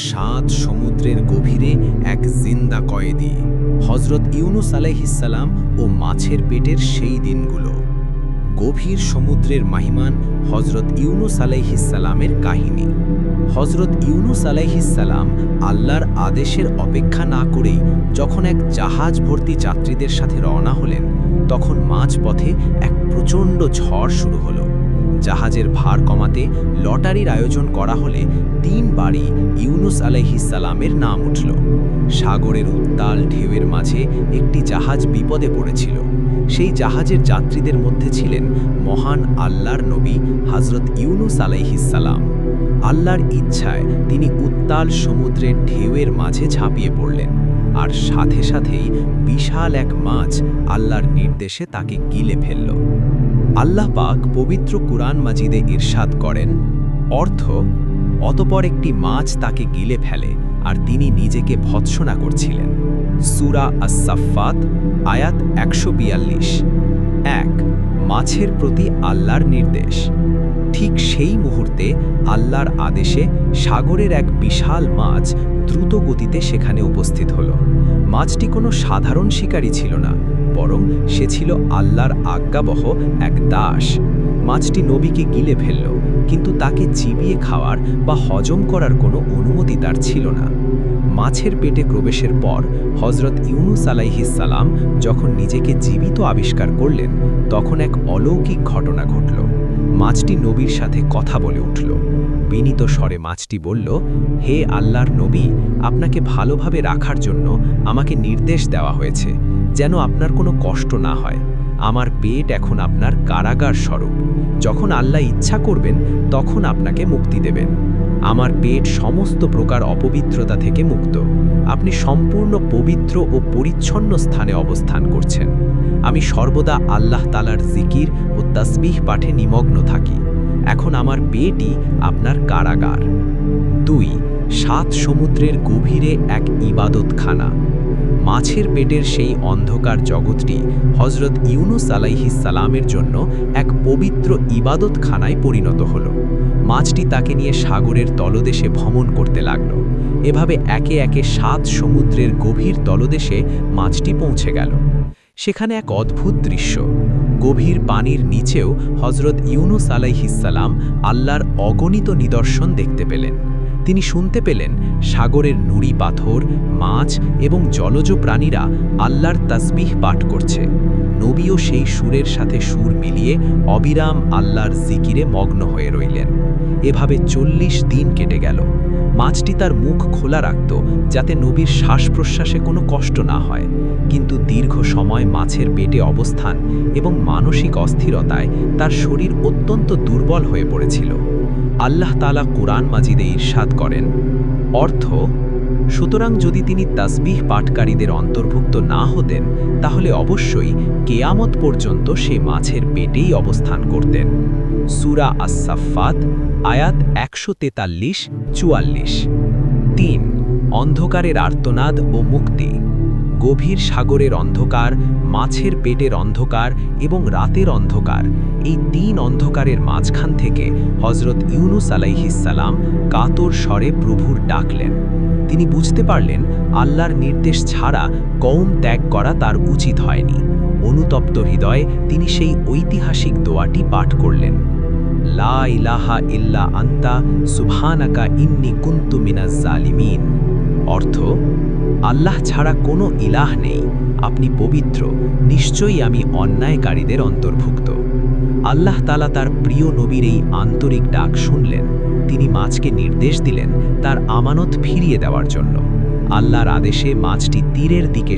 সাত সমুদ্রের গভীরে এক জিন্দা কয়েদি, হজরত ইউনুস আলাইহিসসালাম ও মাছের পেটের সেই দিনগুলো। গভীর সমুদ্রের মাহিমান হজরত ইউনুস আলাইহিসসালামের কাহিনী। হজরত ইউনুস আলাইহিসসালাম আল্লাহর আদেশের অপেক্ষা না করেই যখন এক জাহাজ ভর্তি যাত্রীদের সাথে রওনা হলেন, তখন মাঝপথে এক প্রচণ্ড ঝড় শুরু হলো। জাহাজের ভার কমাতে লটারির আয়োজন করা হলে 3 বারই ইউনুস আলাইহিসসালামের নাম উঠল। সাগরের উত্তাল ঢেউয়ের মাঝে একটি জাহাজ বিপদে পড়েছিল। সেই জাহাজের যাত্রীদের মধ্যে ছিলেন মহান আল্লাহর নবী হজরত ইউনুস আলাইহিসসালাম। আল্লাহর ইচ্ছায় তিনি উত্তাল সমুদ্রের ঢেউয়ের মাঝে ঝাঁপিয়ে পড়লেন, আর সাথে সাথেই বিশাল এক মাছ আল্লাহর নির্দেশে তাকে গিলে ফেলল। আল্লাহ পাক পবিত্র কুরআন মাজিদে ইরশাদ করেন, অর্থ, অতপর একটি মাছ তাকে গিলে ফেলে আর তিনি নিজেকে ভৎসনা করছিলেন। সূরা আস-সাফফাত আয়াত 142। 1 মাছের প্রতি আল্লাহর নির্দেশ। ঠিক সেই মুহূর্তে আল্লাহর আদেশে সাগরের এক বিশাল মাছ দ্রুত গতিতে সেখানে উপস্থিত হল। মাছটি কোনো সাধারণ শিকারী ছিল না, বরং সে ছিল আল্লাহর আজ্ঞাবহ এক দাস। মাছটি নবীকে গিলে ফেলল, কিন্তু তাকে চিবিয়ে খাওয়ার বা হজম করার কোনো অনুমতি তার ছিল না। মাছের পেটে প্রবেশের পর হজরত ইউনুস আলাইহিসসালাম যখন নিজেকে জীবিত আবিষ্কার করলেন, তখন এক অলৌকিক ঘটনা ঘটল। মাছটি নবীর সাথে কথা বলে উঠল। বিনীত স্বরে মাছটি বলল, হে আল্লাহর নবী, আপনাকে ভালোভাবে রাখার জন্য আমাকে নির্দেশ দেওয়া হয়েছে, যেন আপনার কোনো কষ্ট না হয়। আমার পেট এখন আপনার কারাগার স্বরূপ। যখন আল্লাহ ইচ্ছা করবেন তখন আপনাকে মুক্তি দেবেন। আমার পেট সমস্ত প্রকার অপবিত্রতা থেকে মুক্ত। আপনি সম্পূর্ণ পবিত্র ও পরিচ্ছন্ন স্থানে অবস্থান করছেন। আমি সর্বদা আল্লাহ তাআলার জিকির ও তাসবিহ পাঠে নিমগ্ন থাকি। এখন আমার পেটই আপনার কারাগার। 2 7 সমুদ্রের গভীরে এক ইবাদতখানা। মাছের পেটের সেই অন্ধকার জগৎটি হজরত ইউনুস আলাইহিসসালামের জন্য এক পবিত্র ইবাদতখানায় পরিণত হল। মাছটি তাকে নিয়ে সাগরের তলদেশে ভ্রমণ করতে লাগল। এভাবে একে একে 7 সমুদ্রের গভীর তলদেশে মাছটি পৌঁছে গেল। সেখানে এক অদ্ভুত দৃশ্য। গভীর পানির নিচেও হজরত ইউনুস আলাইহিসসালাম আল্লাহর অগণিত নিদর্শন দেখতে পেলেন। তিনি শুনতে পেলেন সাগরের নুড়ি পাথর, মাছ এবং জলজ প্রাণীরা আল্লাহর তাসবিহ পাঠ করছে। নবীও সেই সুরের সাথে সুর মিলিয়ে অবিরাম আল্লাহর জিকিরে মগ্ন হয়ে রইলেন। এভাবে 40 দিন কেটে গেল। মাছটি তার মুখ খোলা রাখত যাতে নবীর শ্বাস প্রশ্বাসে কোনো কষ্ট না হয়, কিন্তু দীর্ঘ সময় মাছের পেটে অবস্থান এবং মানসিক অস্থিরতায় তার শরীর অত্যন্ত দুর্বল হয়ে পড়েছিল। আল্লাহ তাআলা কুরআন মাজিদে ইরশাদ করেন, অর্থ, সুতরাং যদি তিনি তাসবিহ পাঠকারীদের অন্তর্ভুক্ত না হতেন, তাহলে অবশ্যই কেয়ামত পর্যন্ত সে মাছের পেটেই অবস্থান করতেন। সূরা আস-সাফফাত আয়াত 143-44। 3 অন্ধকারের আর্তনাদ ও মুক্তি। গভীর সাগরের অন্ধকার, মাছের পেটের অন্ধকার এবং রাতের অন্ধকার, এই 3 অন্ধকারের মাঝখান থেকে হজরত ইউনুস আলাইহিসসালাম কাতর স্বরে প্রভুর ডাকলেন। তিনি বুঝতে পারলেন আল্লাহর নির্দেশ ছাড়া কওম ত্যাগ করা তার উচিত হয়নি। অনুতপ্ত হৃদয়ে তিনি সেই ঐতিহাসিক দোয়াটি পাঠ করলেন, লা ইলাহা ইল্লা আনতা সুবহানাকা ইন্নী কুনতু মিনাজ জালিমিন। অর্থ, আল্লাহ ছাড়া কোনো ইলাহ নেই, আপনি পবিত্র, নিশ্চয়ই আমি অন্যায়কারীদের অন্তর্ভুক্ত। আল্লাহ তাআলা তার প্রিয় নবীর এই আন্তরিক ডাক শুনলেন। তিনি মাছকে নির্দেশ দিলেন তার আমানত ফিরিয়ে দেওয়ার জন্য। আল্লাহর আদেশে মাছটি তীরের দিকে